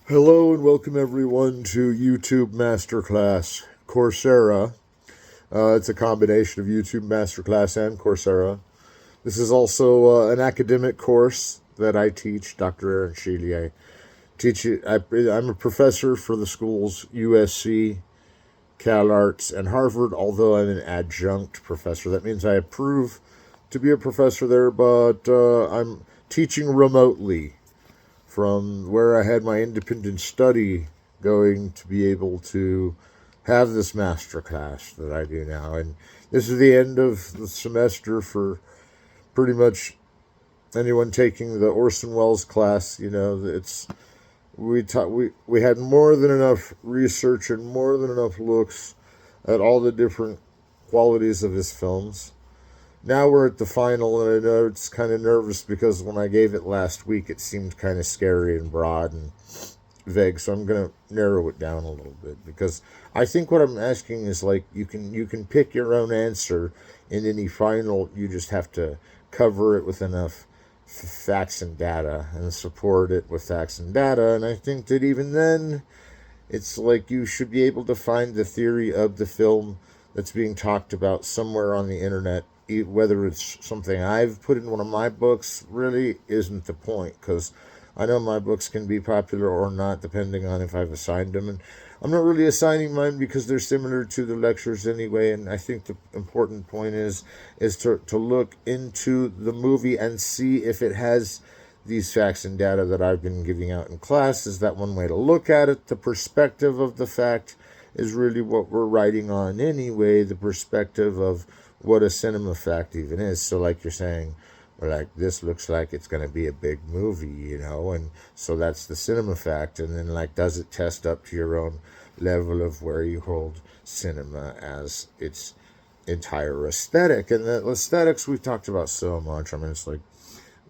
Hello and welcome everyone to YouTube Masterclass Coursera. It's a combination of YouTube Masterclass and Coursera. This is also an academic course that I teach, Dr. Aaron Sheley. I'm a professor for the schools USC, Calarts, and Harvard, although I'm an adjunct professor. That means I approve to be a professor there, but I'm teaching remotely from where I had my independent study, going to be able to have this master class that I do now. And this is the end of the semester for pretty much anyone taking the Orson Welles class. It's we had more than enough research and more than enough looks at all the different qualities of his films. Now we're at the final, and I know it's kind of nervous because when I gave it last week, it seemed kind of scary and broad and vague. So I'm gonna narrow it down a little bit because I think what I'm asking is like you can pick your own answer in any final. You just have to cover it with enough facts and data and support it with facts and data. And I think that even then, it's like you should be able to find the theory of the film that's being talked about somewhere on the internet. Whether it's something I've put in one of my books really isn't the point, because I know my books can be popular or not depending on if I've assigned them. And I'm not really assigning mine because they're similar to the lectures anyway. And I think the important point is to look into the movie and see if it has these facts and data that I've been giving out in class. Is that one way to look at it? The perspective of the fact is really what we're writing on anyway, the perspective of what a cinema fact even is. So like you're saying, well, like, this looks like it's going to be a big movie, and so that's the cinema fact. And then, like, does it test up to your own level of where you hold cinema as its entire aesthetic? And the aesthetics we've talked about so much. I mean, it's like,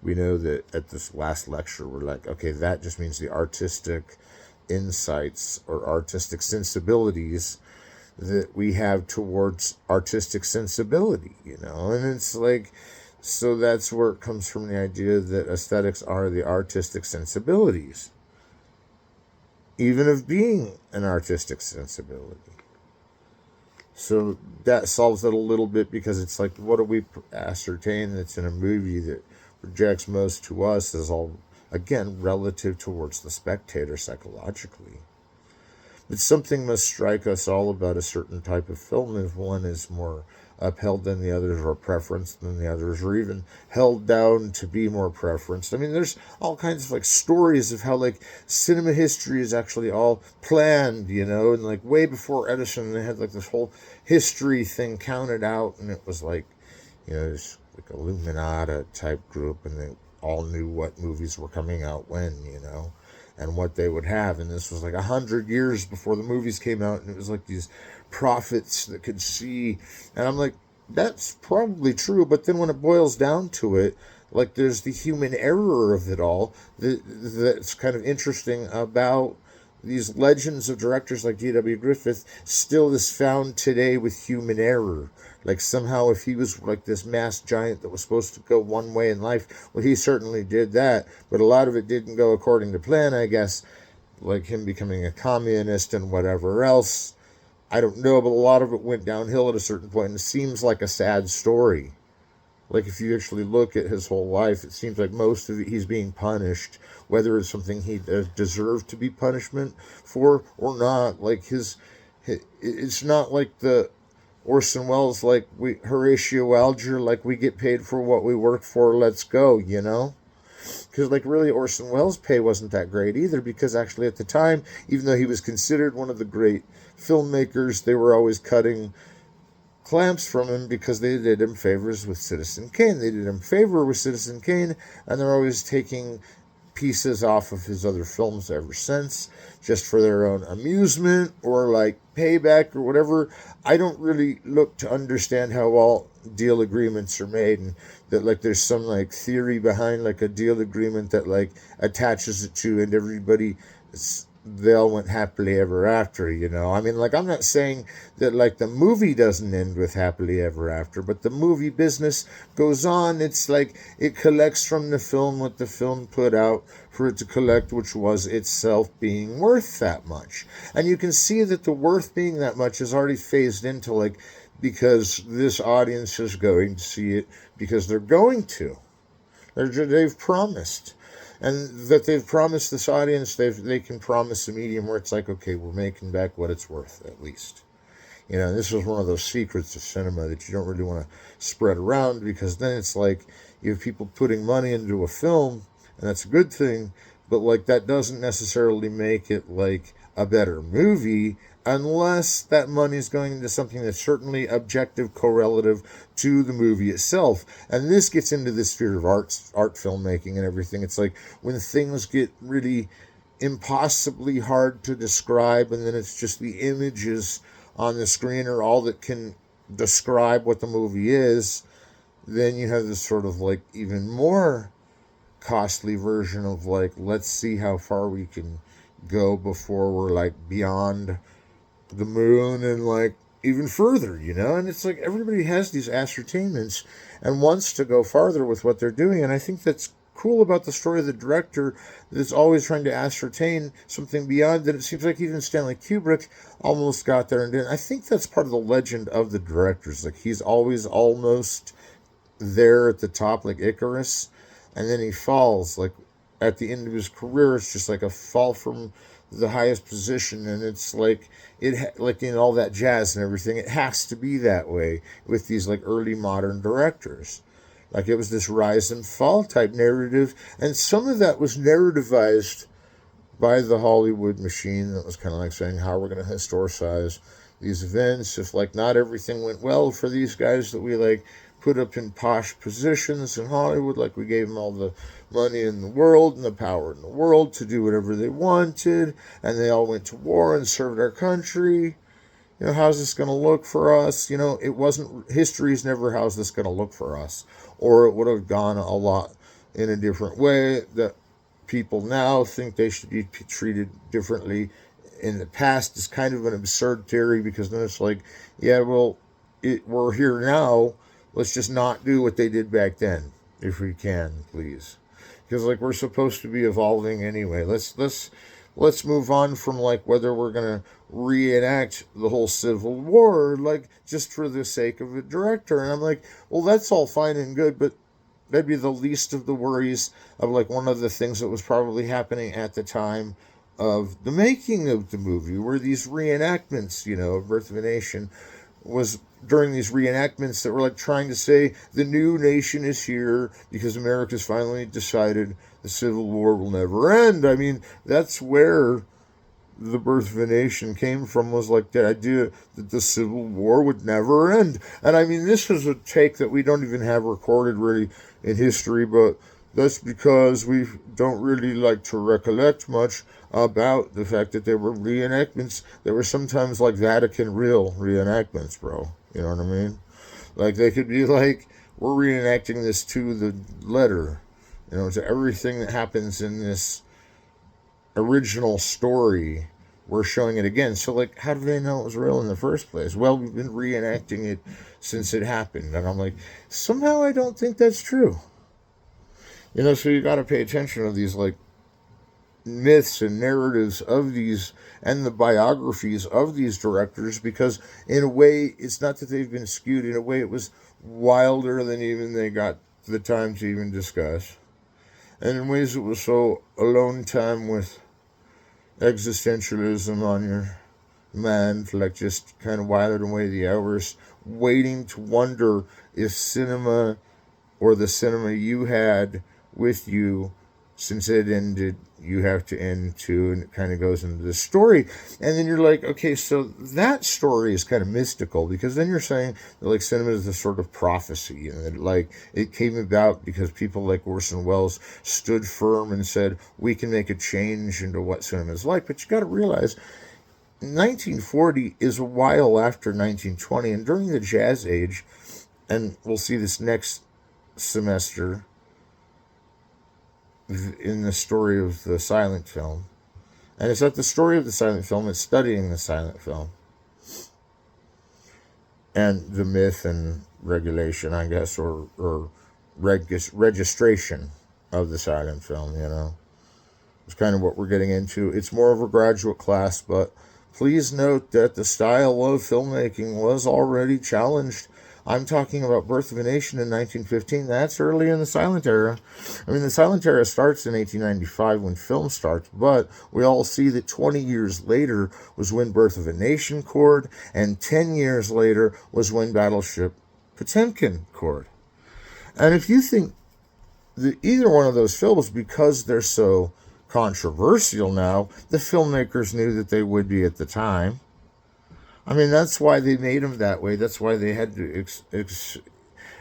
we know that at this last lecture, we're like, okay, that just means the artistic insights or artistic sensibilities that we have towards artistic sensibility, and it's like, so that's where it comes from, the idea that aesthetics are the artistic sensibilities, even of being an artistic sensibility. So that solves it a little bit, because it's like, what do we ascertain that's in a movie that projects most to us is all, again, relative towards the spectator psychologically. But something must strike us all about a certain type of film if one is more upheld than the others, or preferenced than the others, or even held down to be more preferenced. I mean, there's all kinds of like stories of how like cinema history is actually all planned, and like way before Edison, they had like this whole history thing counted out, and it was like, it's like Illuminati type group, and they all knew what movies were coming out when, and what they would have. And this was like 100 years before the movies came out, and it was like these prophets that could see. And I'm like, that's probably true, but then when it boils down to it, like, there's the human error of it all that's kind of interesting about these legends of directors like D.W. Griffith still is found today with human error. Like, somehow, if he was like this mass giant that was supposed to go one way in life, well, he certainly did that, but a lot of it didn't go according to plan, I guess, like him becoming a communist and whatever else. I don't know, but a lot of it went downhill at a certain point, and it seems like a sad story. Like, if you actually look at his whole life, it seems like most of it he's being punished, whether it's something he deserved to be punishment for or not. Like, it's not like the Orson Welles, like, Horatio Alger, like, we get paid for what we work for, let's go, Because, like, really, Orson Welles' pay wasn't that great either, because actually at the time, even though he was considered one of the great filmmakers, they were always cutting clamps from him because they did him favors with Citizen Kane. They did him favor with Citizen Kane, and they're always taking pieces off of his other films ever since, just for their own amusement or like payback or whatever. I don't really look to understand how all deal agreements are made, and that like there's some like theory behind like a deal agreement that like attaches it to, and everybody they all went happily ever after, you know. I mean, like, I'm not saying that, like, the movie doesn't end with happily ever after, but the movie business goes on. It's like it collects from the film what the film put out for it to collect, which was itself being worth that much. And you can see that the worth being that much is already phased into, like, because this audience is going to see it because they're going to. They've promised, and that they've promised this audience, they can promise a medium where it's like, okay, we're making back what it's worth at least. You know, this is one of those secrets of cinema that you don't really want to spread around, because then it's like you have people putting money into a film, and that's a good thing, but like that doesn't necessarily make it like a better movie unless that money is going into something that's certainly objective, correlative to the movie itself. And this gets into the sphere of art filmmaking and everything. It's like when things get really impossibly hard to describe, and then it's just the images on the screen are all that can describe what the movie is, then you have this sort of like even more costly version of like, let's see how far we can go before we're like beyond the moon and like even further, you know? And it's like everybody has these ascertainments and wants to go farther with what they're doing. And I think that's cool about the story of the director, that is always trying to ascertain something beyond that. It seems like even Stanley Kubrick almost got there and didn't. I think that's part of the legend of the directors. Like he's always almost there at the top, like Icarus, and then he falls. Like at the end of his career, it's just like a fall from the highest position, and it's like like in all that jazz and everything. It has to be that way with these like early modern directors. Like it was this rise and fall type narrative, and some of that was narrativized by the Hollywood machine. That was kind of like saying how we're going to historicize these events. If like not everything went well for these guys that we like put up in posh positions in Hollywood, like we gave them all the money in the world and the power in the world to do whatever they wanted, and they all went to war and served our country. You know, how's this going to look for us? You know, it wasn't, history's never how's this going to look for us. Or it would have gone a lot in a different way, that people now think they should be treated differently. In the past is kind of an absurd theory, because then it's like, yeah, well, we're here now. Let's just not do what they did back then, if we can, please. Because like we're supposed to be evolving anyway. Let's move on from like whether we're gonna reenact the whole Civil War, like just for the sake of a director. And I'm like, well, that's all fine and good, but that'd be the least of the worries of like one of the things that was probably happening at the time of the making of the movie, where these reenactments, you know, Birth of a Nation was during these reenactments that were like trying to say the new nation is here because America's finally decided the Civil War will never end. I mean, that's where the Birth of a Nation came from, was like the idea that the Civil War would never end. And I mean, this is a take that we don't even have recorded really in history, but that's because we don't really like to recollect much about the fact that there were reenactments. There were sometimes like Vatican real reenactments, bro. You know what I mean? Like they could be like, we're reenacting this to the letter, you know, to everything that happens in this original story. We're showing it again. So like, how do they know it was real in the first place? Well, we've been reenacting it since it happened. And I'm like, somehow I don't think that's true. You know, so you got to pay attention to these like myths and narratives of these, and the biographies of these directors, because in a way it's not that they've been skewed. In a way it was wilder than even they got the time to even discuss, and in ways it was so alone time with existentialism on your mind, like just kind of whiling away the hours waiting to wonder if cinema, or the cinema you had with you since it ended, you have to end too. And it kind of goes into the story, and then you're like, okay, so that story is kind of mystical, because then you're saying that like cinema is a sort of prophecy, and that like it came about because people like Orson Welles stood firm and said we can make a change into what cinema is like. But you got to realize 1940 is a while after 1920, and during the Jazz Age, and we'll see this next semester in the story of the silent film And it's not the story of the silent film, it's studying the silent film. And the myth and regulation, I guess, or registration of the silent film, you know. It's kind of what we're getting into. It's more of a graduate class, but please note that the style of filmmaking was already challenged. I'm talking about Birth of a Nation in 1915. That's early in the silent era. I mean, the silent era starts in 1895 when film starts, but we all see that 20 years later was when Birth of a Nation cored, and 10 years later was when Battleship Potemkin cored. And if you think that either one of those films, because they're so controversial now, the filmmakers knew that they would be at the time. I mean, that's why they made them that way. That's why they had to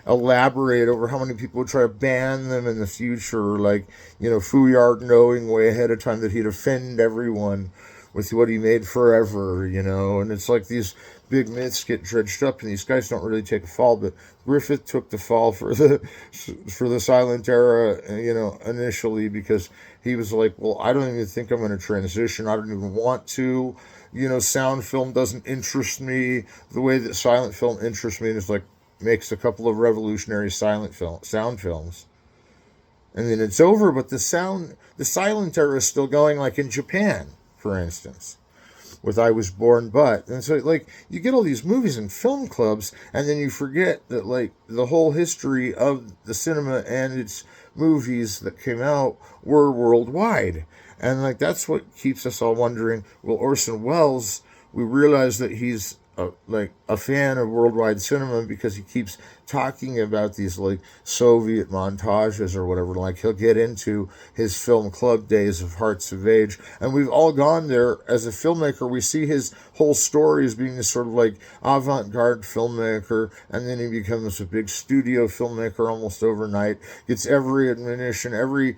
elaborate over how many people would try to ban them in the future. Like, you know, Fouillard knowing way ahead of time that he'd offend everyone with what he made forever, you know. And it's like these big myths get dredged up, and these guys don't really take a fall. But Griffith took the fall for the silent era, you know, initially, because he was like, well, I don't even think I'm going to transition. I don't even want to. You know, sound film doesn't interest me the way that silent film interests me. And it's like, makes a couple of revolutionary sound films. And then it's over, but the silent era is still going, like in Japan, for instance, with I Was Born But. And so, like, you get all these movies in film clubs, and then you forget that, like, the whole history of the cinema and its movies that came out were worldwide. And, like, that's what keeps us all wondering, well, Orson Welles, we realize that he's a fan of worldwide cinema because he keeps talking about these like Soviet montages or whatever. Like, he'll get into his film club days of Hearts of Age, and we've all gone there. As a filmmaker, we see his whole story as being this sort of like avant-garde filmmaker, and then he becomes a big studio filmmaker almost overnight, gets every admonition, every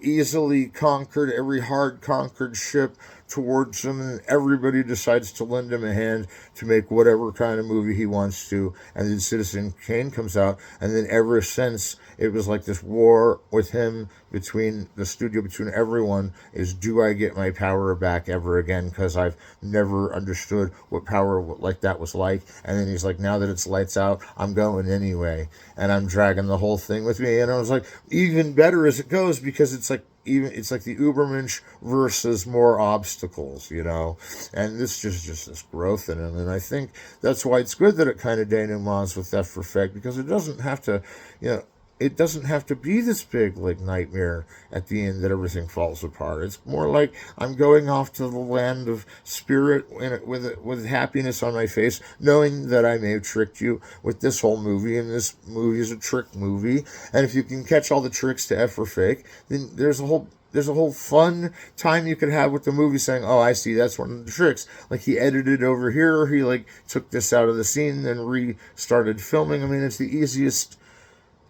easily conquered, every hard conquered ship towards him, and everybody decides to lend him a hand to make whatever kind of movie he wants to. And then Citizen Kane comes out, and then ever since it was like this war with him between the studio, between everyone, is, do I get my power back ever again? Because I've never understood what power like that was like. And then he's like, now that it's lights out, I'm going anyway, and I'm dragging the whole thing with me. And I was like, even better as it goes, because it's like the Ubermensch versus more obstacles, you know, and this just this growth in him. And I think that's why it's good that it kind of denouements with that perfect, because it doesn't have to, you know, it doesn't have to be this big like nightmare at the end that everything falls apart. It's more like I'm going off to the land of spirit with happiness on my face, knowing that I may have tricked you with this whole movie, and this movie is a trick movie. And if you can catch all the tricks to F or fake, then there's a whole fun time you could have with the movie, saying, oh, I see, that's one of the tricks. Like, he edited over here, he like took this out of the scene, then restarted filming. I mean, it's the easiest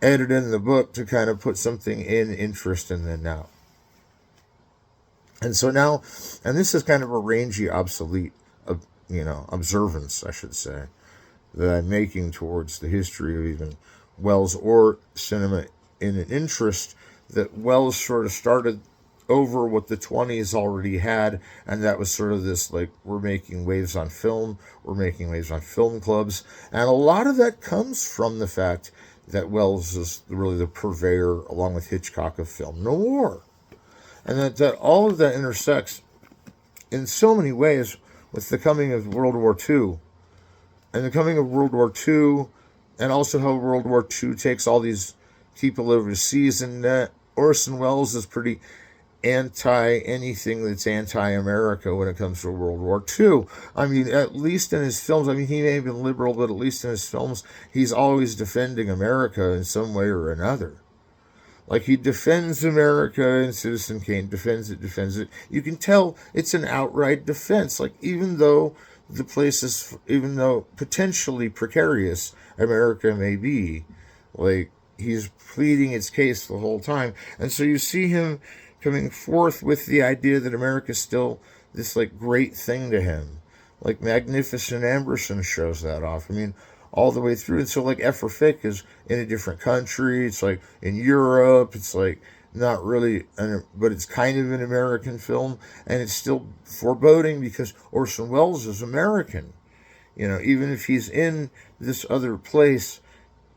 edit in the book to kind of put something in interest and then out. And so now, and this is kind of a rangy, obsolete, observance, I should say, that I'm making towards the history of even Welles or cinema, in an interest that Welles sort of started over what the 20s already had, and that was sort of this, like, we're making waves on film, we're making waves on film clubs, and a lot of that comes from the fact that Welles is really the purveyor, along with Hitchcock, of film noir. And that all of that intersects in so many ways with the coming of World War II. And the coming of World War II, and also how World War II takes all these people overseas. And Orson Welles is pretty anti-anything that's anti-America when it comes to World War II. I mean, at least in his films, I mean, he may have been liberal, but at least in his films, he's always defending America in some way or another. Like, he defends America in Citizen Kane, defends it. You can tell it's an outright defense. Like, even though potentially precarious America may be, like, he's pleading its case the whole time. And so you see him coming forth with the idea that America's still this, like, great thing to him. Like, Magnificent Amberson shows that off. I mean, all the way through. And so, like, F for Fake is in a different country. It's, like, in Europe. It's, like, not really, but it's kind of an American film, and it's still foreboding because Orson Welles is American. Even if he's in this other place,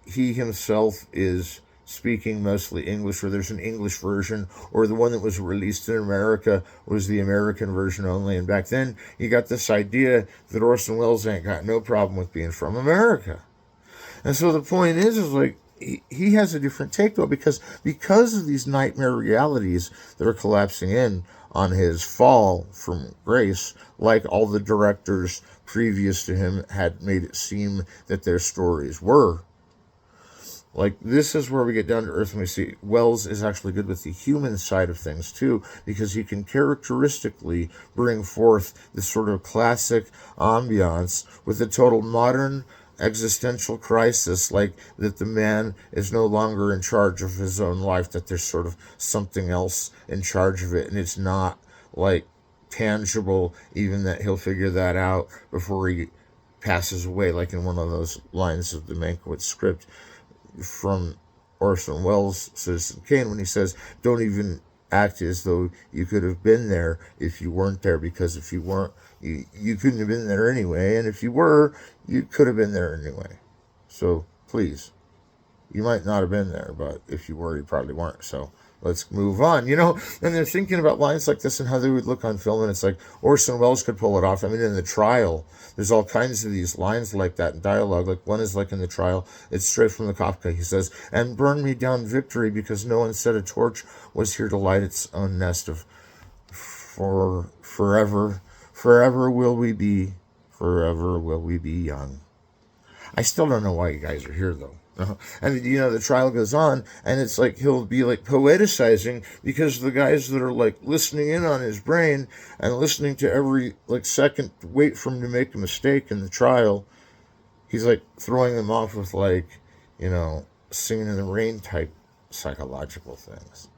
he himself is speaking mostly English, or there's an English version, or the one that was released in America was the American version only. And back then, you got this idea that Orson Welles ain't got no problem with being from America. And so the point is like, he has a different take though, because of these nightmare realities that are collapsing in on his fall from grace, like all the directors previous to him had made it seem that their stories were. Like, this is where we get down to earth and we see Wells is actually good with the human side of things too, because he can characteristically bring forth this sort of classic ambiance with a total modern existential crisis, like that the man is no longer in charge of his own life, that there's sort of something else in charge of it, and it's not like tangible, even that he'll figure that out before he passes away, like in one of those lines of the Mankiewicz script from Orson Welles' Citizen Kane, when he says, don't even act as though you could have been there if you weren't there, because if you weren't, you couldn't have been there anyway, and if you were, you could have been there anyway. So please, you might not have been there, but if you were, you probably weren't. So let's move on. And they're thinking about lines like this and how they would look on film, and it's like Orson Welles could pull it off. I mean, in The Trial, there's all kinds of these lines like that in dialogue. Like, one is like in The Trial, it's straight from the Kafka. He says, and burn me down victory, because no one said a torch was here to light its own nest of forever will we be, forever will we be young. I still don't know why you guys are here, though. And the trial goes on, and it's like he'll be like poeticizing, because the guys that are like listening in on his brain and listening to every like second to wait for him to make a mistake in the trial, he's like throwing them off with like, singing in the rain type psychological things.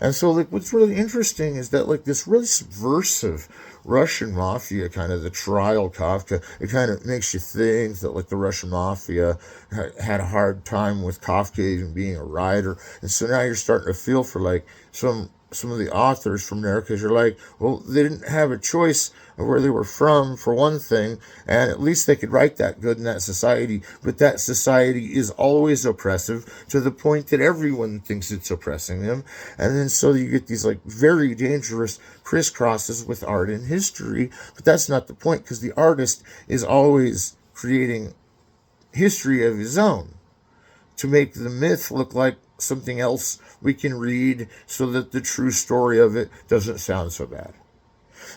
And so, like, what's really interesting is that, like, this really subversive Russian mafia, kind of the trial Kafka, it kind of makes you think that, like, the Russian mafia had a hard time with Kafka even being a writer. And so now you're starting to feel for, like, some of the authors from there, because you're like, well, they didn't have a choice of where they were from, for one thing, and at least they could write that good in that society, but that society is always oppressive to the point that everyone thinks it's oppressing them. And then so you get these like very dangerous crisscrosses with art and history, but that's not the point, because the artist is always creating history of his own to make the myth look like something else we can read, so that the true story of it doesn't sound so bad.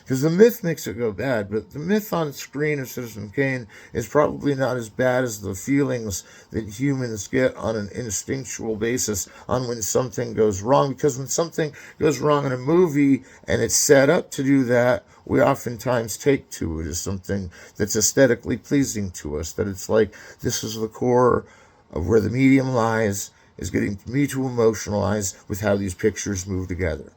Because the myth makes it go bad, but the myth on screen of Citizen Kane is probably not as bad as the feelings that humans get on an instinctual basis on when something goes wrong. Because when something goes wrong in a movie and it's set up to do that, we oftentimes take to it as something that's aesthetically pleasing to us, that it's like, this is the core of where the medium lies, is getting me to emotionalize with how these pictures move together.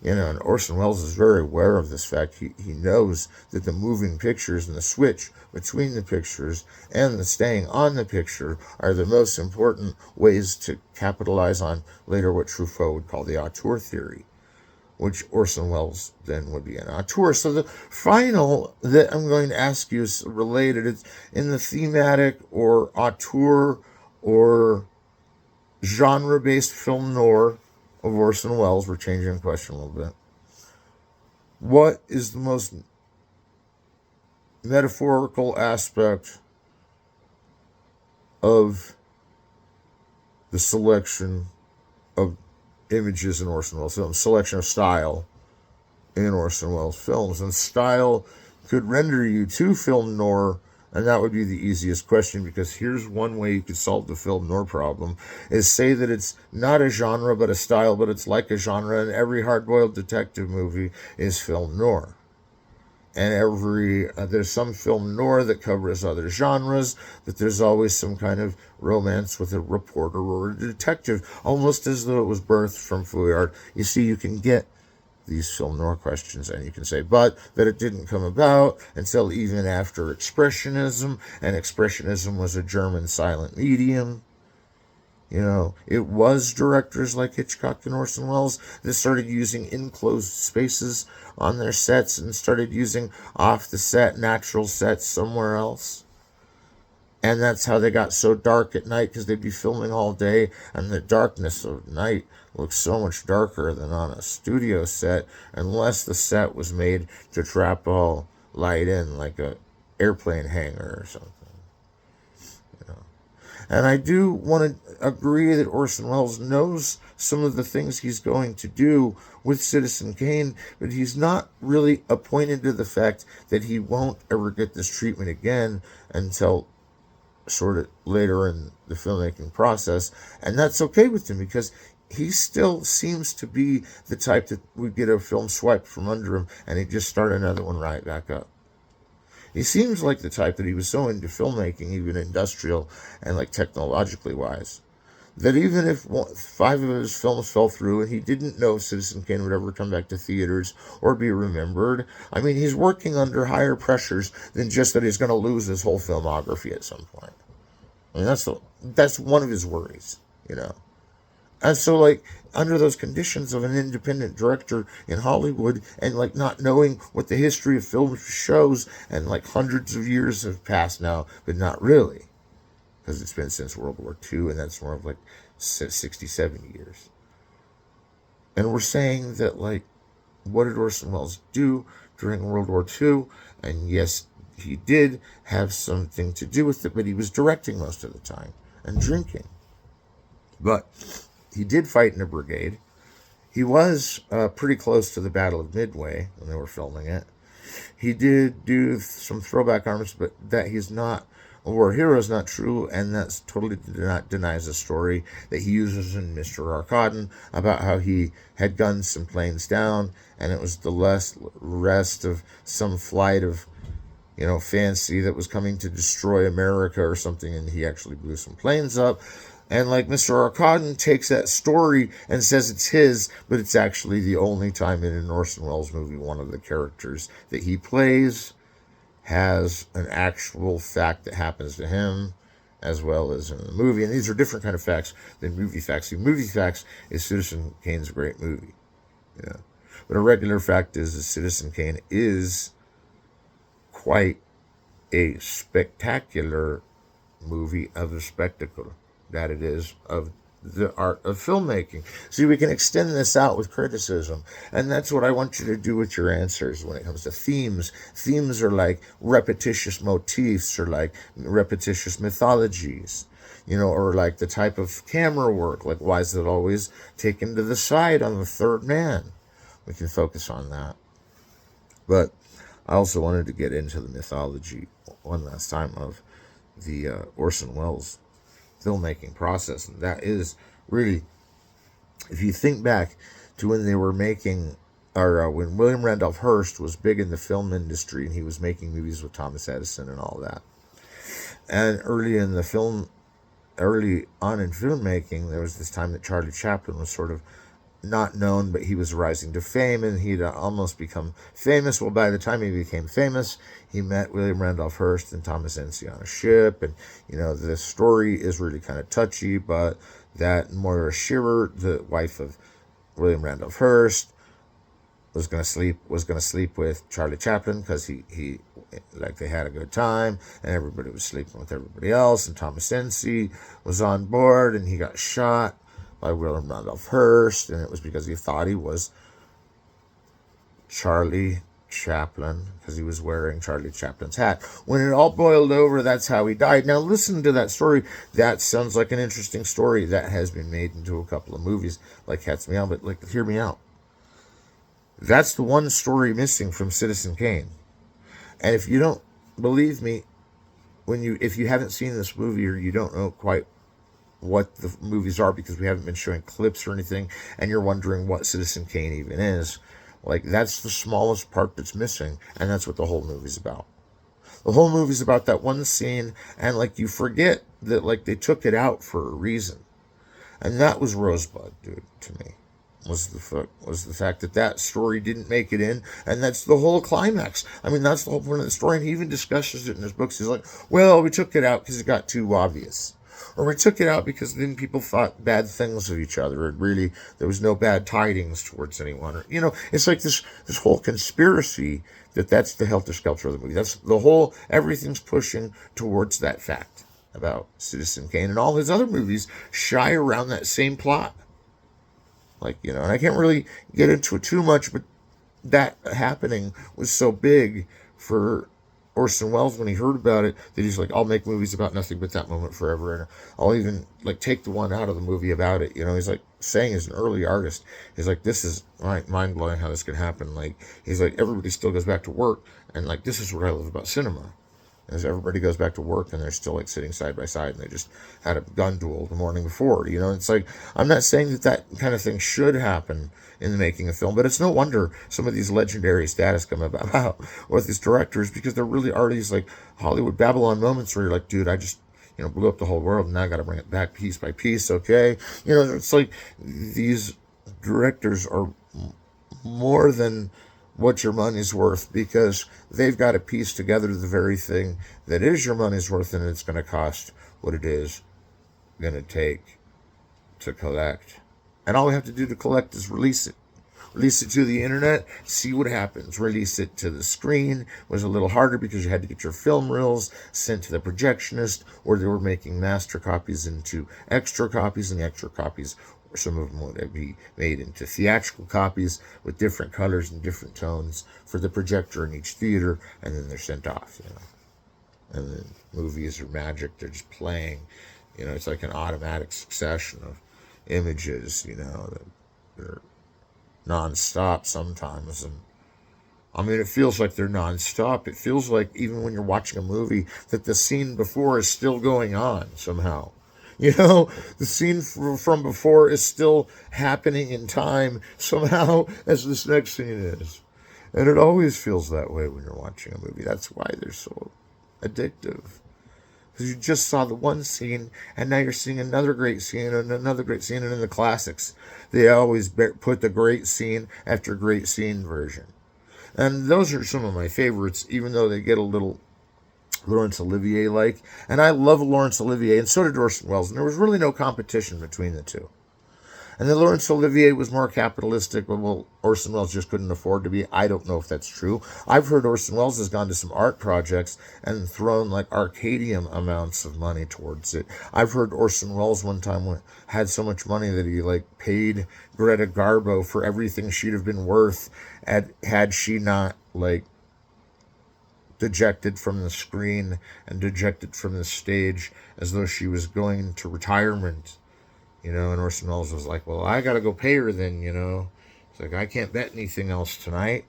And Orson Welles is very aware of this fact. He knows that the moving pictures and the switch between the pictures and the staying on the picture are the most important ways to capitalize on later what Truffaut would call the auteur theory, which Orson Welles then would be an auteur. So the final that I'm going to ask you is related. It's in the thematic or auteur or genre-based film noir of Orson Welles. We're changing the question a little bit. What is the most metaphorical aspect of the selection of images in Orson Welles films, selection of style in Orson Welles films? And style could render you to film noir, and that would be the easiest question, because here's one way you could solve the film noir problem, is say that it's not a genre but a style, but it's like a genre, and every hard-boiled detective movie is film noir. And there's some film noir that covers other genres, but there's always some kind of romance with a reporter or a detective, almost as though it was birthed from Fouillard. You see, you can get these film noir questions, and you can say, but that it didn't come about until even after Expressionism, and Expressionism was a German silent medium. It was directors like Hitchcock and Orson Welles that started using enclosed spaces on their sets and started using off the set, natural sets somewhere else. And that's how they got so dark at night, because they'd be filming all day, and the darkness of night looks so much darker than on a studio set, unless the set was made to trap all light in, like a airplane hangar or something. And I do want to agree that Orson Welles knows some of the things he's going to do with Citizen Kane, but he's not really appointed to the fact that he won't ever get this treatment again until sort of later in the filmmaking process. And that's okay with him, because he still seems to be the type that would get a film swiped from under him and he'd just start another one right back up. He seems like the type that he was so into filmmaking, even industrial and like technologically wise, that even if 5 of his films fell through and he didn't know Citizen Kane would ever come back to theaters or be remembered, I mean, he's working under higher pressures than just that he's going to lose his whole filmography at some point. I mean, that's one of his worries, And so, like, under those conditions of an independent director in Hollywood, and like not knowing what the history of film shows, and like hundreds of years have passed now, but not really, because it's been since World War II, and that's more of like 60, 70 years. And we're saying that, like, what did Orson Welles do during World War II? And yes, he did have something to do with it, but he was directing most of the time and drinking. But he did fight in a brigade. He was pretty close to the Battle of Midway when they were filming it. He did do some throwback arms, but that he's not a war hero is not true, and that's totally denies the story that he uses in Mr. Arkadin about how he had gunned some planes down, and it was the rest of some flight of fancy that was coming to destroy America or something, and he actually blew some planes up. And like Mr. Arkadin takes that story and says it's his, but it's actually the only time in an Orson Welles movie one of the characters that he plays has an actual fact that happens to him, as well as in the movie. And these are different kind of facts than movie facts. See, movie facts is Citizen Kane's a great movie. But a regular fact is that Citizen Kane is quite a spectacular movie of a spectacle that it is of the art of filmmaking. See, we can extend this out with criticism, and that's what I want you to do with your answers when it comes to themes. Themes are like repetitious motifs, or like repetitious mythologies, or like the type of camera work, like why is it always taken to the side on the third man? We can focus on that. But I also wanted to get into the mythology one last time of the Orson Welles filmmaking process, and that is really, if you think back to when they were making, or when William Randolph Hearst was big in the film industry, and he was making movies with Thomas Edison and all that, and early on in filmmaking, there was this time that Charlie Chaplin was sort of not known, but he was rising to fame, and he'd almost become famous. Well, by the time he became famous, he met William Randolph Hearst and Thomas Edison on a ship, and the story is really kind of touchy, but that Moira Shearer, the wife of William Randolph Hearst, was gonna sleep with Charlie Chaplin, because he they had a good time, and everybody was sleeping with everybody else, and Thomas Edison was on board, and he got shot by William Randolph Hearst, and it was because he thought he was Charlie Chaplin, because he was wearing Charlie Chaplin's hat. When it all boiled over, that's how he died. Now listen to that story. That sounds like an interesting story that has been made into a couple of movies, like Cat's Meow, but hear me out. That's the one story missing from Citizen Kane. And if you don't believe me, if you haven't seen this movie, or you don't know quite what the movies are, because we haven't been showing clips or anything, and you're wondering what Citizen Kane even is, that's the smallest part that's missing, and that's what the whole movie's about. The whole movie's about that one scene, and you forget that they took it out for a reason, and that was Rosebud, dude. To me, was the fact that story didn't make it in, and that's the whole climax. I mean, that's the whole point of the story, and he even discusses it in his books. He's like, well, we took it out because it got too obvious. or we took it out because then people thought bad things of each other, and really there was no bad tidings towards anyone. Or, it's like this whole conspiracy that's the helter skelter of the movie. That's the whole, everything's pushing towards that fact about Citizen Kane, and all his other movies shy around that same plot. Like, and I can't really get into it too much, but that happening was so big for Orson Welles when he heard about it that he's like, I'll make movies about nothing but that moment forever, and I'll even like take the one out of the movie about it. He's like saying as an early artist, he's like, this is mind blowing how this could happen. Like, he's like, everybody still goes back to work, and like, this is what I love about cinema. As everybody goes back to work and they're still like sitting side by side, and they just had a gun duel the morning before. It's like, I'm not saying that kind of thing should happen in the making of film, but it's no wonder some of these legendary status come about with these directors, because there really are these like Hollywood Babylon moments where you're like, dude, I just blew up the whole world, and now I got to bring it back piece by piece. Okay, it's like these directors are more than what your money's worth, because they've got to piece together the very thing that is your money's worth, and it's going to cost what it is going to take to collect. And all we have to do to collect is release it. Release it to the internet, see what happens. Release it to the screen was a little harder because you had to get your film reels sent to the projectionist, or they were making master copies into extra copies, and the extra copies, some of them would be made into theatrical copies with different colors and different tones for the projector in each theater, and then they're sent off. And then movies are magic; they're just playing. It's like an automatic succession of images. That they're non-stop sometimes, and I mean, it feels like they're non-stop. It feels like even when you're watching a movie that the scene before is still going on somehow. The scene from before is still happening in time somehow as this next scene is. And it always feels that way when you're watching a movie. That's why they're so addictive. Because you just saw the one scene, and now you're seeing another great scene and another great scene. And in the classics, they always put the great scene after great scene version. And those are some of my favorites, even though they get a little Laurence Olivier-like. And I love Laurence Olivier, and so did Orson Welles. And there was really no competition between the two. And then Laurence Olivier was more capitalistic, but Orson Welles just couldn't afford to be. I don't know if that's true. I've heard Orson Welles has gone to some art projects and thrown like Arcadium amounts of money towards it. I've heard Orson Welles one time had so much money that he like paid Greta Garbo for everything she'd have been worth had she not like dejected from the screen and dejected from the stage as though she was going into retirement. And Orson Welles was like, well, I got to go pay her then, It's like, I can't bet anything else tonight.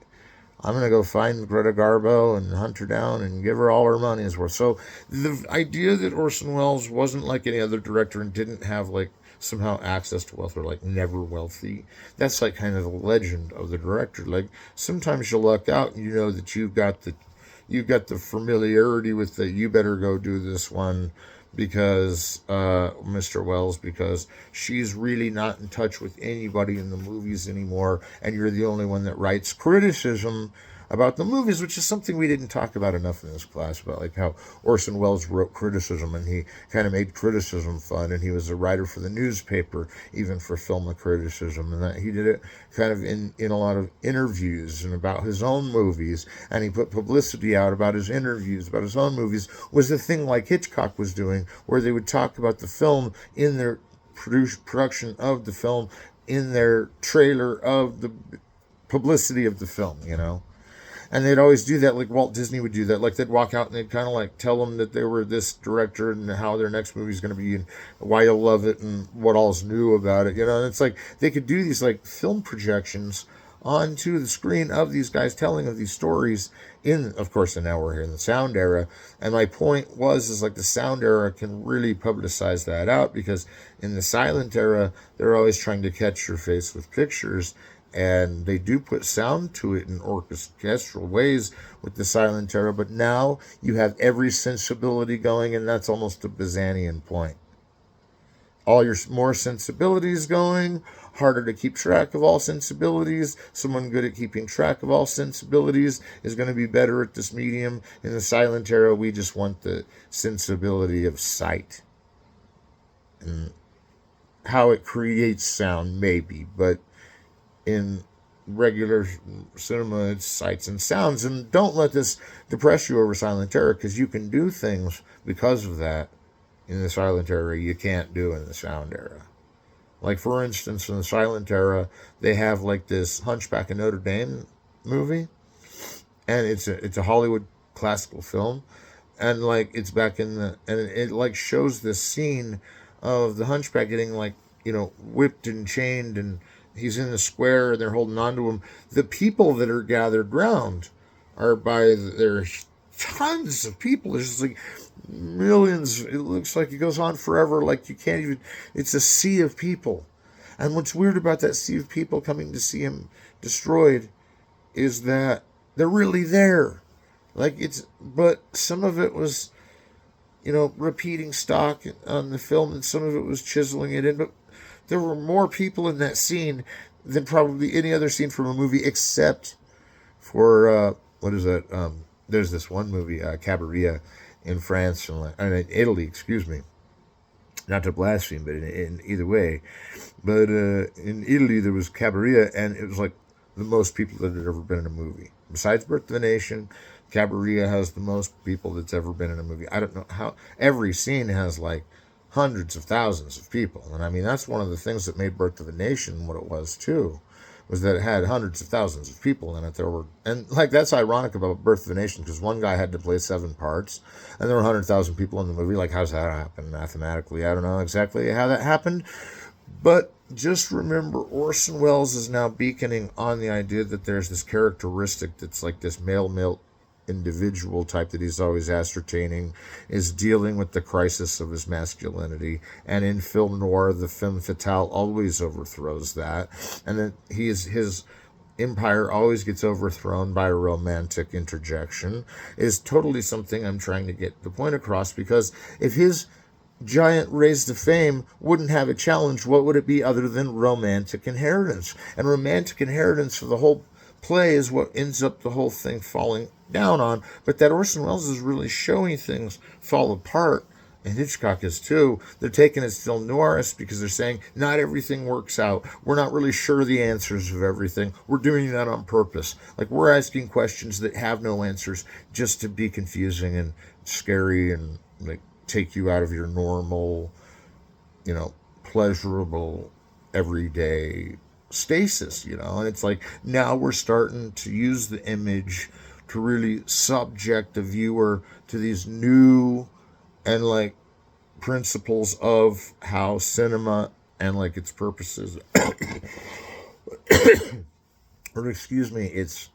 I'm going to go find Greta Garbo and hunt her down and give her all her money's worth. So the idea that Orson Welles wasn't like any other director and didn't have like somehow access to wealth, or like never wealthy, that's like kind of the legend of the director. Like sometimes you luck out and that you've got the familiarity with the, you better go do this one because Mr. Welles, because she's really not in touch with anybody in the movies anymore, and you're the only one that writes criticism about the movies, which is something we didn't talk about enough in this class, about like how Orson Welles wrote criticism, and he kind of made criticism fun, and he was a writer for the newspaper, even for film criticism, and that he did it kind of in a lot of interviews and about his own movies, and he put publicity out about his interviews about his own movies, was the thing like Hitchcock was doing, where they would talk about the film in their production of the film, in their trailer of the publicity of the film, And they'd always do that, like Walt Disney would do that. Like they'd walk out and they'd kind of like tell them that they were this director and how their next movie is going to be and why you'll love it and what all's new about it. And it's like they could do these like film projections onto the screen of these guys telling of these stories in, of course, and now we're here in the sound era. And my point is like the sound era can really publicize that out, because in the silent era, they're always trying to catch your face with pictures. And they do put sound to it in orchestral ways with the silent era, but now you have every sensibility going, and that's almost a Bazanian point. All your more sensibilities going, harder to keep track of all sensibilities. Someone good at keeping track of all sensibilities is going to be better at this medium. In the silent era, we just want the sensibility of sight. and how it creates sound, maybe, but in regular cinema, it's sights and sounds. And don't let this depress you over silent era, because you can do things because of that in the silent era you can't do in the sound era. Like, for instance, in the silent era, they have like this Hunchback of Notre Dame movie, and it's a Hollywood classical film, and like it's back in the, and it like shows this scene of the Hunchback getting like, whipped and chained, and he's in the square and they're holding on to him. The people that are gathered round are by there's tons of people. There's just like millions. It looks like it goes on forever. Like you can't even. It's a sea of people. And what's weird about that sea of people coming to see him destroyed is that they're really there. Like but some of it was, repeating stock on the film, and some of it was chiseling it in. But there were more people in that scene than probably any other scene from a movie, except for what is that? There's this one movie, Cabaret, in France and in Italy. Excuse me, not to blaspheme, but in either way. But in Italy, there was Cabaret, and it was like the most people that had ever been in a movie. Besides Birth of a Nation, Cabaret has the most people that's ever been in a movie. I don't know how. Every scene has like hundreds of thousands of people. And I mean, that's one of the things that made Birth of a Nation what it was, too, was that it had hundreds of thousands of people in it. And like, that's ironic about Birth of a Nation, because one guy had to play 7 parts, and there were 100,000 people in the movie. Like, how's that happen mathematically? I don't know exactly how that happened. But just remember, Orson Welles is now beaconing on the idea that there's this characteristic that's like this male individual type that he's always ascertaining is dealing with the crisis of his masculinity. And in film noir, the femme fatale always overthrows that. And that his empire always gets overthrown by a romantic interjection is totally something I'm trying to get the point across, because if his giant raise to fame wouldn't have a challenge, what would it be other than romantic inheritance? And romantic inheritance for the whole play is what ends up the whole thing falling down on. But that Orson Welles is really showing things fall apart, and Hitchcock is too. They're taking it still noirist because they're saying not everything works out. We're not really sure the answers of everything. We're doing that on purpose. Like, we're asking questions that have no answers just to be confusing and scary and like take you out of your normal, pleasurable, everyday stasis, and it's like now we're starting to use the image to really subject the viewer to these new and like principles of how cinema and like its purposes or excuse me, its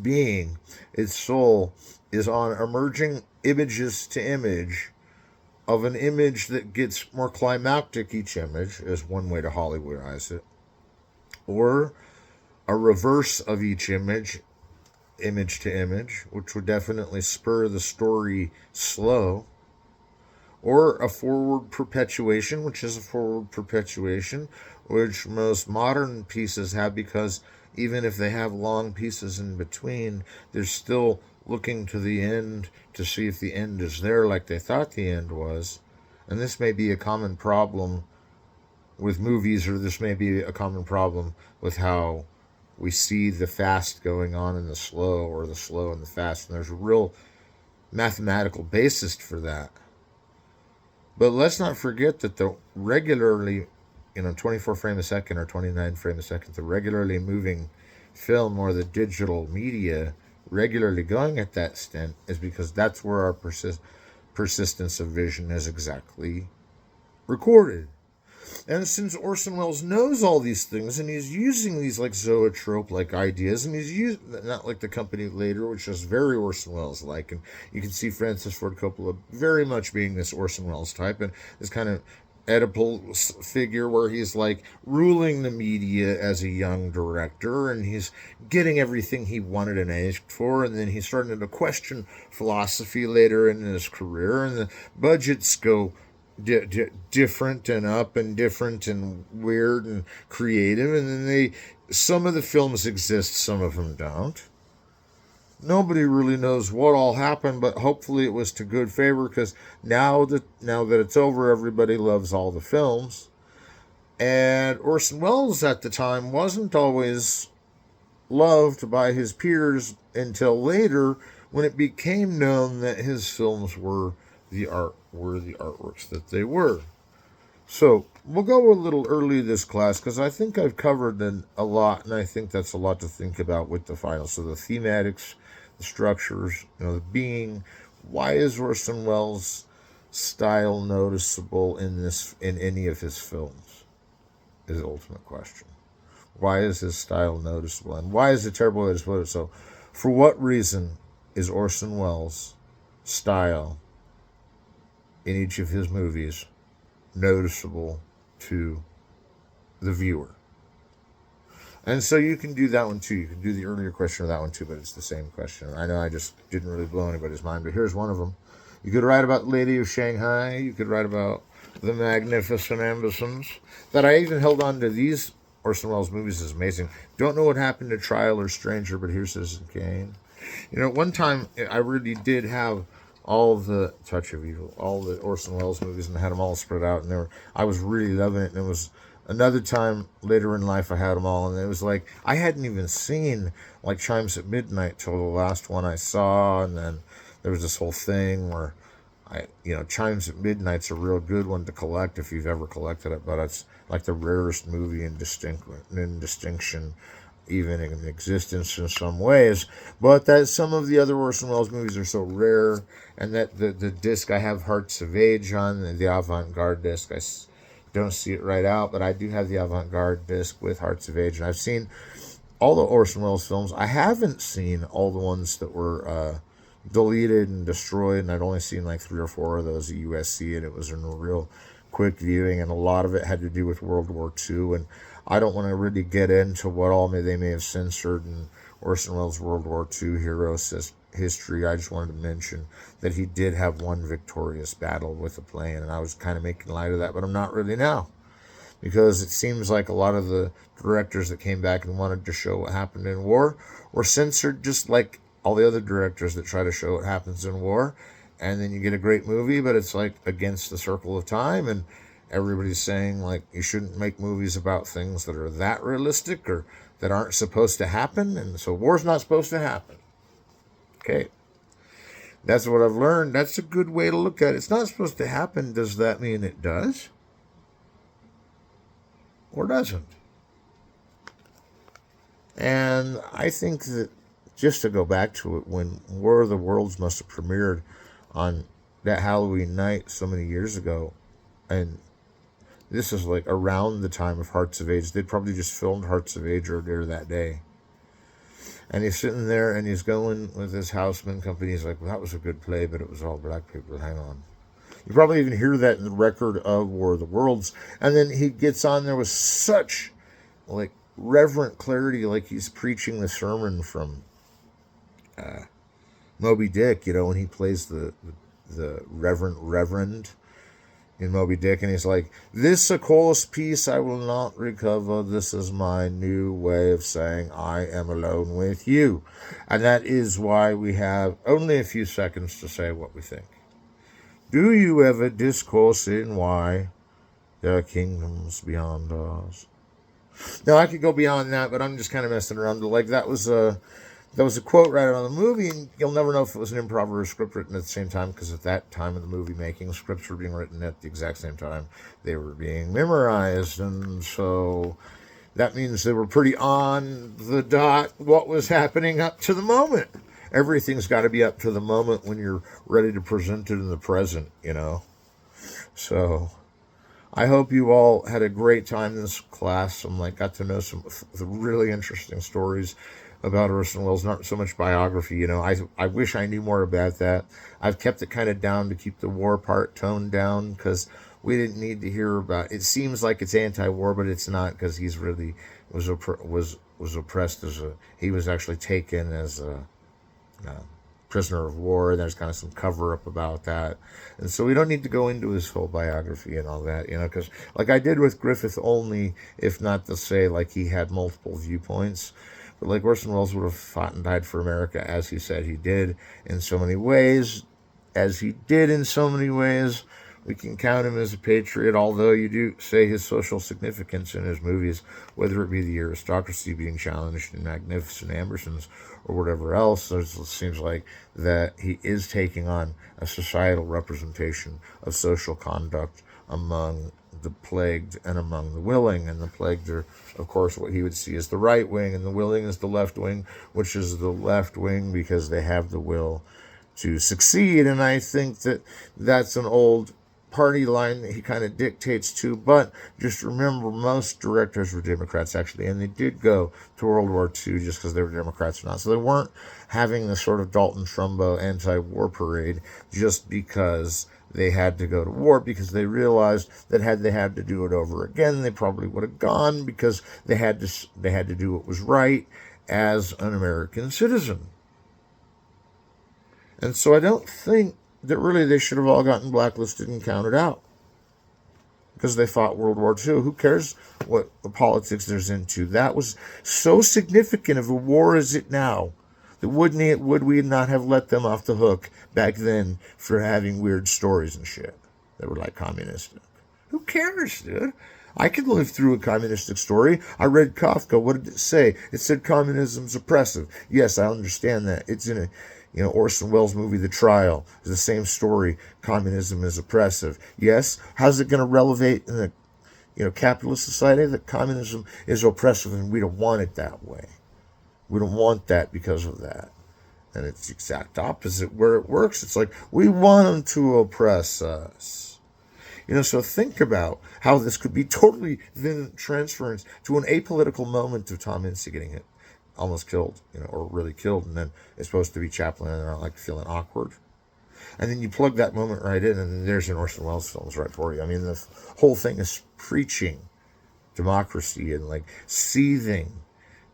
being, its soul is on emerging images to image of an image that gets more climactic each image, is one way to Hollywoodize it, or a reverse of each image to image, which would definitely spur the story slow, or a forward perpetuation, which is a forward perpetuation, which most modern pieces have, because even if they have long pieces in between, they're still looking to the end to see if the end is there like they thought the end was. And this may be a common problem with movies, or this may be a common problem with how we see the fast going on in the slow, or the slow and the fast. And there's a real mathematical basis for that. But let's not forget that the regularly, 24 frame a second or 29 frame a second, the regularly moving film or the digital media regularly going at that extent is because that's where our persistence of vision is exactly recorded. And since Orson Welles knows all these things, and he's using these like zoetrope like ideas, and he's using, not like The Company Later, which is very Orson Welles like, and you can see Francis Ford Coppola very much being this Orson Welles type, and this kind of Oedipal figure where he's like ruling the media as a young director, and he's getting everything he wanted and asked for, and then he's starting to question philosophy later in his career, and the budgets go different and up and different and weird and creative, and then some of the films exist, some of them don't. Nobody really knows what all happened, but hopefully it was to good favor because now that it's over, everybody loves all the films. And Orson Welles at the time wasn't always loved by his peers until later when it became known that his films were the artworks that they were. So we'll go a little early this class because I think I've covered a lot, and I think that's a lot to think about with the final. So the thematics, the structures, the being. Why is Orson Welles' style noticeable in any of his films? Is the ultimate question. Why is his style noticeable, and why is it terrible way to put it? So, for what reason is Orson Welles' style in each of his movies noticeable to the viewer? And so you can do that one too. You can do the earlier question of that one too, but it's the same question. I know I just didn't really blow anybody's mind, but here's one of them. You could write about Lady of Shanghai. You could write about The Magnificent Ambitions. That I even held on to these Orson Welles movies is amazing. Don't know what happened to Trial or Stranger, but here's Citizen Kane. One time I really did have all the Touch of Evil, all the Orson Welles movies, and I had them all spread out, and I was really loving it. And it was another time later in life I had them all, and it was like I hadn't even seen like Chimes at Midnight till the last one I saw, and then there was this whole thing where Chimes at Midnight's a real good one to collect if you've ever collected it, but it's like the rarest movie in distinction, even in existence in some ways. But that some of the other Orson Welles movies are so rare, and that the disc I have Hearts of Age on, the avant-garde disc, I don't see it right out, but I do have the avant-garde disc with Hearts of Age, and I've seen all the Orson Welles films. I haven't seen all the ones that were deleted and destroyed, and I'd only seen like 3 or 4 of those at USC, and it was in a real quick viewing, and a lot of it had to do with World War II, and I don't want to really get into what all they may have censored in Orson Welles' World War II hero history. I just wanted to mention that he did have one victorious battle with a plane, and I was kind of making light of that, but I'm not really now, because it seems like a lot of the directors that came back and wanted to show what happened in war were censored, just like all the other directors that try to show what happens in war. And then you get a great movie, but it's like against the circle of time, and everybody's saying like you shouldn't make movies about things that are that realistic or that aren't supposed to happen, and so war's not supposed to happen. Okay, that's what I've learned. That's a good way to look at it. It's not supposed to happen. Does that mean it does or doesn't? And I think that, just to go back to it, when War of the Worlds must have premiered on that Halloween night so many years ago, and this is like around the time of Hearts of Age. They'd probably just filmed Hearts of Age earlier that day. And he's sitting there and he's going with his houseman company. He's like, well, that was a good play, but it was all black people. Hang on. You probably even hear that in the record of War of the Worlds. And then he gets on there with such like reverent clarity, like he's preaching the sermon from Moby Dick, when he plays the reverend in Moby Dick, and he's like, this, of course, peace I will not recover. This is my new way of saying I am alone with you. And that is why we have only a few seconds to say what we think. Do you ever discourse in why there are kingdoms beyond ours? Now, I could go beyond that, but I'm just kind of messing around. Like, that was a quote right out of the movie, and you'll never know if it was an improv or a script written at the same time, because at that time of the movie making, scripts were being written at the exact same time they were being memorized, and so that means they were pretty on the dot what was happening up to the moment. Everything's got to be up to the moment when you're ready to present it in the present, So I hope you all had a great time in this class. Got to know some really interesting stories about Orson Welles, not so much biography. I wish I knew more about that. I've kept it kind of down to keep the war part toned down, because we didn't need to hear about it. Seems like it's anti-war, but it's not, because he's really was oppressed he was actually taken as a prisoner of war, and there's kind of some cover-up about that. And so we don't need to go into his full biography and all that, because like I did with Griffith only, if not to say like he had multiple viewpoints. But like Orson Welles would have fought and died for America, as he said he did in so many ways, we can count him as a patriot, although you do say his social significance in his movies, whether it be the aristocracy being challenged in Magnificent Ambersons or whatever else, it seems like that he is taking on a societal representation of social conduct among the plagued and among the willing. And the plagued are, of course, what he would see as the right wing, and the willing is the left wing, which is the left wing because they have the will to succeed. And I think that that's an old party line that he kind of dictates to. But just remember, most directors were Democrats, actually, and they did go to World War II just because they were Democrats or not. So they weren't having the sort of Dalton Trumbo anti-war parade just because they had to go to war, because they realized that had they had to do it over again, they probably would have gone, because they had to do what was right as an American citizen. And so I don't think that really they should have all gotten blacklisted and counted out because they fought World War II. Who cares what the politics there's into? That was so significant of a war as it now that would we not have let them off the hook back then for having weird stories and shit that were like communistic? Who cares, dude? I can live through a communistic story. I read Kafka. What did it say? It said communism's oppressive. Yes, I understand that. It's in a Orson Welles movie, The Trial, is the same story. Communism is oppressive. Yes. How's it going to relevate in a capitalist society that communism is oppressive and we don't want it that way? We don't want that because of that. And it's the exact opposite where it works. It's like we want them to oppress us. So think about how this could be totally then transferred to an apolitical moment of Tom Ince getting hit, almost killed, or really killed, and then it's supposed to be Chaplin, and they're like feeling awkward. And then you plug that moment right in, and then there's an Orson Welles films right for you. I mean, the whole thing is preaching democracy and like seething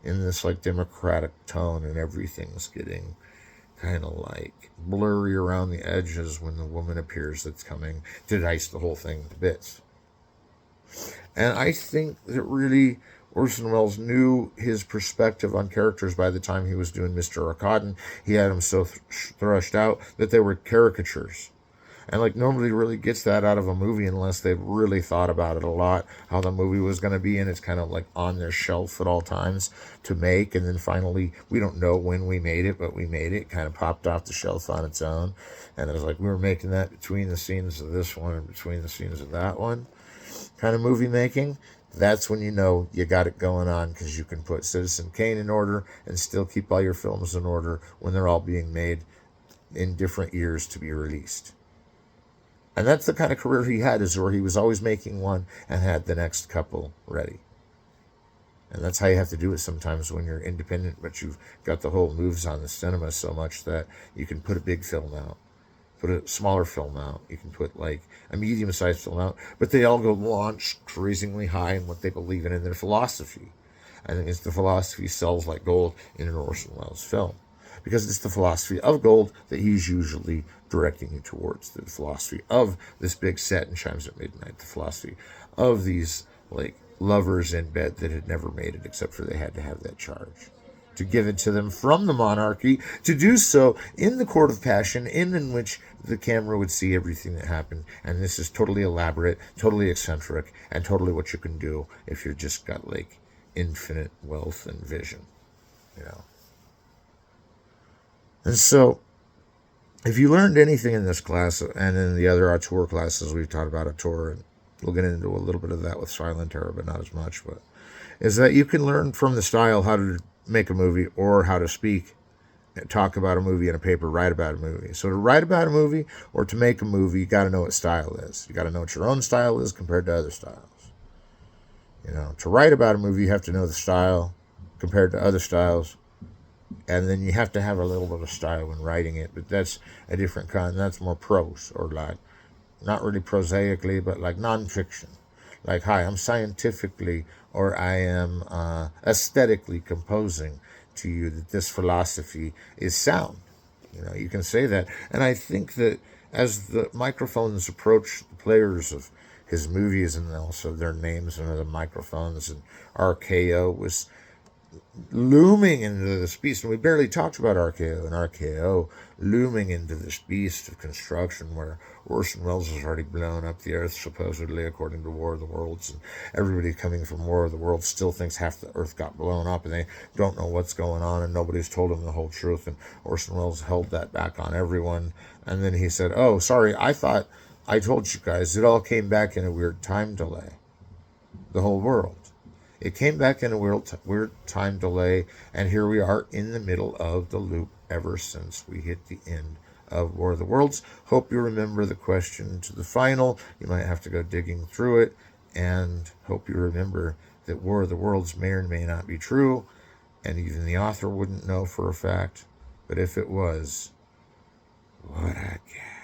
in this like democratic tone, and everything's getting kind of like blurry around the edges when the woman appears that's coming to dice the whole thing to bits. And I think that really Orson Welles knew his perspective on characters by the time he was doing Mr. Arkadin. He had them so thrashed out that they were caricatures. And like nobody really gets that out of a movie unless they've really thought about it a lot, how the movie was going to be, and it's kind of like on their shelf at all times to make. And then finally, we don't know when we made it, but we made it. Kind of popped off the shelf on its own. And it was like we were making that between the scenes of this one and between the scenes of that one. Kind of movie making. That's when you know you got it going on, because you can put Citizen Kane in order and still keep all your films in order when they're all being made in different years to be released. And that's the kind of career he had, is where he was always making one and had the next couple ready. And that's how you have to do it sometimes when you're independent, but you've got the whole moves on the cinema so much that you can put a big film out, put a smaller film out, you can put like a medium-sized film out, but they all go launch crazingly high in what they believe in their philosophy. I think it's the philosophy sells like gold in an Orson Welles film, because it's the philosophy of gold that he's usually directing you towards, the philosophy of this big set and Chimes at Midnight, the philosophy of these like lovers in bed that had never made it except for they had to have that charge to give it to them from the monarchy, to do so in the court of passion, in which the camera would see everything that happened. And this is totally elaborate, totally eccentric, and totally what you can do if you've just got like infinite wealth and vision, And so, if you learned anything in this class and in the other auteur classes, we've taught about auteur, and we'll get into a little bit of that with silent era, but not as much, but is that you can learn from the style how to make a movie, or how to speak, talk about a movie in a paper, write about a movie. So to write about a movie or to make a movie, you got to know what style is. You got to know what your own style is compared to other styles. To write about a movie, you have to know the style compared to other styles. And then you have to have a little bit of style when writing it, but that's a different kind. That's more prose, or like, not really prosaically, but like nonfiction. Like, hi, I'm scientifically, or I am aesthetically composing to you that this philosophy is sound. You can say that. And I think that as the microphones approach the players of his movies, and also their names under the microphones, and RKO was looming into this beast, and we barely talked about RKO, and RKO looming into this beast of construction where Orson Welles has already blown up the Earth, supposedly, according to War of the Worlds, and everybody coming from War of the Worlds still thinks half the Earth got blown up, and they don't know what's going on, and nobody's told them the whole truth, and Orson Welles held that back on everyone, and then he said, oh, sorry, I thought I told you guys it all came back in a weird time delay, the whole world. It came back in a weird time delay, and here we are in the middle of the loop ever since we hit the end of War of the Worlds. Hope you remember the question to the final. You might have to go digging through it, and hope you remember that War of the Worlds may or may not be true, and even the author wouldn't know for a fact. But if it was, what a guess.